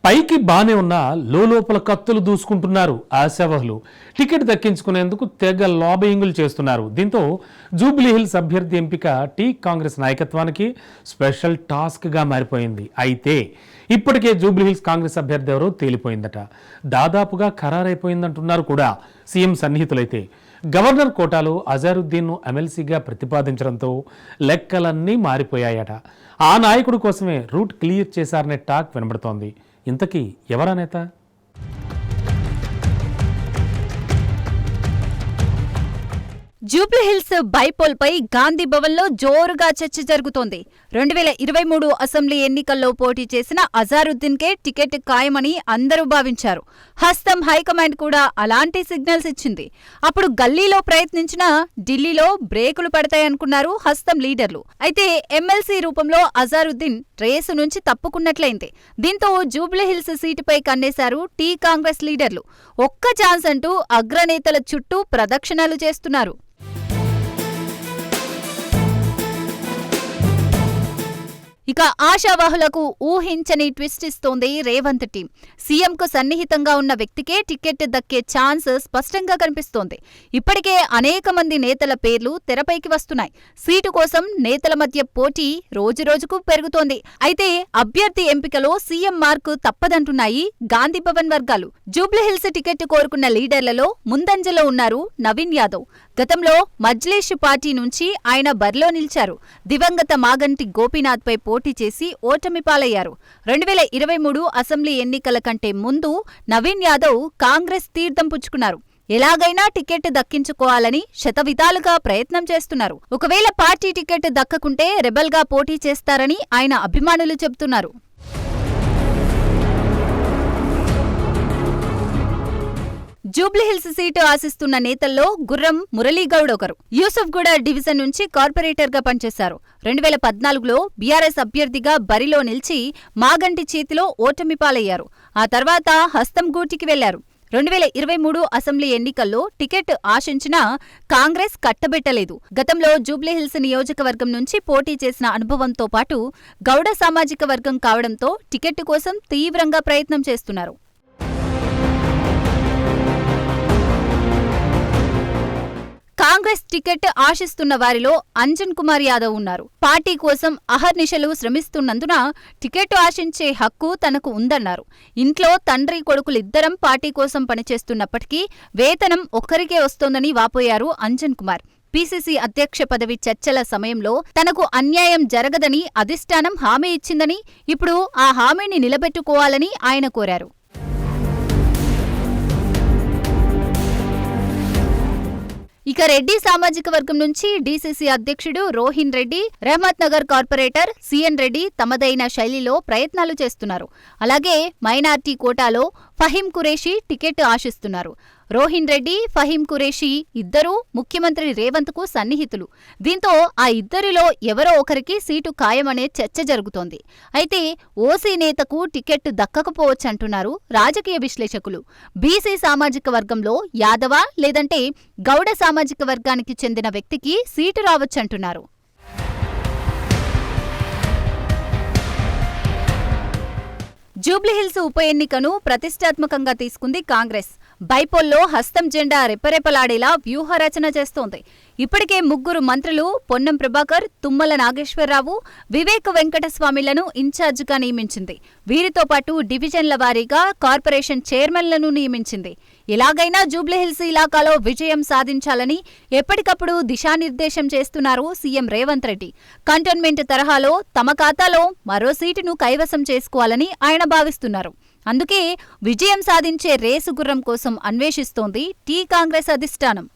పైకి బానే ఉన్నా లోపల కత్తులు దూసుకుంటున్నారు ఆశావహులు. టికెట్ దక్కించుకునేందుకు తెగ లాబింగులు చేస్తున్నారు. దీంతో జూబ్లీహిల్స్ అభ్యర్థి ఎంపిక టీ కాంగ్రెస్ నాయకత్వానికి స్పెషల్ టాస్క్గా మారిపోయింది. అయితే ఇప్పటికే జూబ్లీహిల్స్ కాంగ్రెస్ అభ్యర్థి ఎవరో తేలిపోయిందట. దాదాపుగా ఖరారైపోయిందంటున్నారు కూడా సీఎం సన్నిహితులైతే. గవర్నర్ కోటాలో అజారుద్దీన్ను ఎమ్మెల్సీగా ప్రతిపాదించడంతో లెక్కలన్నీ మారిపోయాయట. ఆ నాయకుడి కోసమే రూట్ క్లియర్ చేశారనే టాక్ వినబడుతోంది. ఇంతకీ ఎవరా నేత? జూబ్లీహిల్స్ బైపోల్ పై గాంధీ భవన్ లో జోరుగా చర్చ జరుగుతోంది. 2023 అసెంబ్లీ ఎన్నికల్లో పోటీ చేసిన అజారుద్దీన్ కే టికెట్ ఖాయమని అందరూ భావించారు. హస్తం హైకమాండ్ కూడా అలాంటి సిగ్నల్స్ ఇచ్చింది. అప్పుడు గల్లీలో ప్రయత్నించినా ఢిల్లీలో బ్రేకులు పడతాయనుకున్నారు హస్తం లీడర్లు. అయితే ఎమ్మెల్సీ రూపంలో అజారుద్దీన్ రేసు నుంచి తప్పుకున్నట్లయింది. దీంతో జూబ్లీహిల్స్ సీటుపై కన్నేశారు టీ కాంగ్రెస్ లీడర్లు. ఒక్క ఛాన్స్ అంటూ అగ్రనేతల చుట్టూ ప్రదక్షిణాలు చేస్తున్నారు. ఇక ఆశావాహులకు ఊహించని ట్విస్ట్ ఇస్తోంది రేవంత్ టీం. సీఎంకు సన్నిహితంగా ఉన్న వ్యక్తికే టికెట్ దక్కే ఛాన్స్ స్పష్టంగా కనిపిస్తోంది. ఇప్పటికే అనేక మంది నేతల పేర్లు తెరపైకి వస్తున్నాయి. సీటు కోసం నేతల మధ్య పోటీ రోజురోజుకు పెరుగుతోంది. అయితే అభ్యర్థి ఎంపికలో సీఎం మార్కు తప్పదంటున్నాయి గాంధీభవన్ వర్గాలు. జూబ్లీహిల్స్ టికెట్ కోరుకున్న లీడర్లలో ముందంజలో ఉన్నారు నవీన్ యాదవ్. గతంలో మజ్లీష్ పార్టీ నుంచి ఆయన బరిలో నిలిచారు. దివంగత మాగంటి గోపీనాథ్ పై పోటీ చేసి ఓటమి పాలయ్యారు. 2023 అసెంబ్లీ ఎన్నికల కంటే ముందు నవీన్ యాదవ్ కాంగ్రెస్ తీర్థం పుచ్చుకున్నారు. ఎలాగైనా టికెట్ దక్కించుకోవాలని శతవిధాలుగా ప్రయత్నం చేస్తున్నారు. ఒకవేళ పార్టీ టికెట్ దక్కకుంటే రెబల్గా పోటీ చేస్తారని ఆయన అభిమానులు చెబుతున్నారు. జూబ్లీహిల్స్ సీటు ఆశిస్తున్న నేతల్లో గుర్రం మురళీగౌడ్ ఒకరు. యూసుఫ్గూడ డివిజన్ నుంచి కార్పొరేటర్గా పనిచేశారు. 2014లో బీఆర్ఎస్ అభ్యర్థిగా బరిలో నిలిచి మాగంటి చేతిలో ఓటమి పాలయ్యారు. ఆ తర్వాత హస్తం గూటికి వెళ్లారు. 2023 అసెంబ్లీ ఎన్నికల్లో టికెట్ ఆశించినా కాంగ్రెస్ కట్టబెట్టలేదు. గతంలో జూబ్లీహిల్స్ నియోజకవర్గం నుంచి పోటీ చేసిన అనుభవంతో పాటు గౌడ సామాజిక వర్గం కావడంతో టికెట్ కోసం తీవ్రంగా ప్రయత్నం చేస్తున్నారు. కాంగ్రెస్ టికెట్ ఆశిస్తున్న వారిలో అంజన్ కుమార్ యాదవ్ ఉన్నారు. పార్టీ కోసం అహర్నిశలు శ్రమిస్తున్నందున టికెట్ ఆశించే హక్కు తనకు ఉందన్నారు. ఇంట్లో తండ్రి కొడుకులిద్దరం పార్టీ కోసం పనిచేస్తున్నప్పటికీ వేతనం ఒక్కరికే వస్తోందని వాపోయారు అంజన్ కుమార్. పీసీసీ అధ్యక్ష పదవి చర్చల సమయంలో తనకు అన్యాయం జరగదని అధిష్టానం హామీ ఇచ్చిందని, ఇప్పుడు ఆ హామీని నిలబెట్టుకోవాలని ఆయన కోరారు. ఇక రెడ్డి సామాజిక వర్గం నుంచి డీసీసీ అధ్యక్షుడు రోహిన్ రెడ్డి, రహమత్ నగర్ కార్పొరేటర్ సిఎన్ రెడ్డి తమదైన శైలిలో ప్రయత్నాలు చేస్తున్నారు. అలాగే మైనార్టీ కోటాలో ఫహీం ఖురేషీ టికెట్ ఆశిస్తున్నారు. రోహిన్ రెడ్డి, ఫహీం ఖురేషీ ఇద్దరూ ముఖ్యమంత్రి రేవంత్ కు సన్నిహితులు. దీంతో ఆ ఇద్దరిలో ఎవరో ఒకరికి సీటు ఖాయమనే చర్చ జరుగుతోంది. అయితే ఓసీ నేతకు టికెట్ దక్కకపోవచ్చంటున్నారు రాజకీయ విశ్లేషకులు. బీసీ సామాజిక వర్గంలో యాదవ లేదంటే గౌడ సామాజిక వర్గానికి చెందిన వ్యక్తికి సీటు రావచ్చంటున్నారు. జూబ్లీహిల్స్ ఉప ఎన్నికను ప్రతిష్టాత్మకంగా తీసుకుంది కాంగ్రెస్. బైపోల్లో హస్తం జెండా రెప్పరెప్పలాడేలా వ్యూహరచన చేస్తోంది. ఇప్పటికే 3 మంత్రులు పొన్నం ప్రభాకర్, తుమ్మల నాగేశ్వరరావు, వివేక్ వెంకటస్వామిలను ఇన్ఛార్జిగా నియమించింది. వీరితో పాటు డివిజన్ల వారీగా కార్పొరేషన్ చైర్మన్లను నియమించింది. ఎలాగైనా జూబ్లీహిల్స్ ఇలాకాలో విజయం సాధించాలని ఎప్పటికప్పుడు దిశానిర్దేశం చేస్తున్నారు సీఎం రేవంత్ రెడ్డి. కంటోన్మెంట్ తరహాలో తమ ఖాతాలో మరో సీటును కైవసం చేసుకోవాలని ఆయన భావిస్తున్నారు. అందుకే విజయం సాధించే రేసు గుర్రం కోసం అన్వేషిస్తోంది టీ కాంగ్రెస్ అధిష్టానం.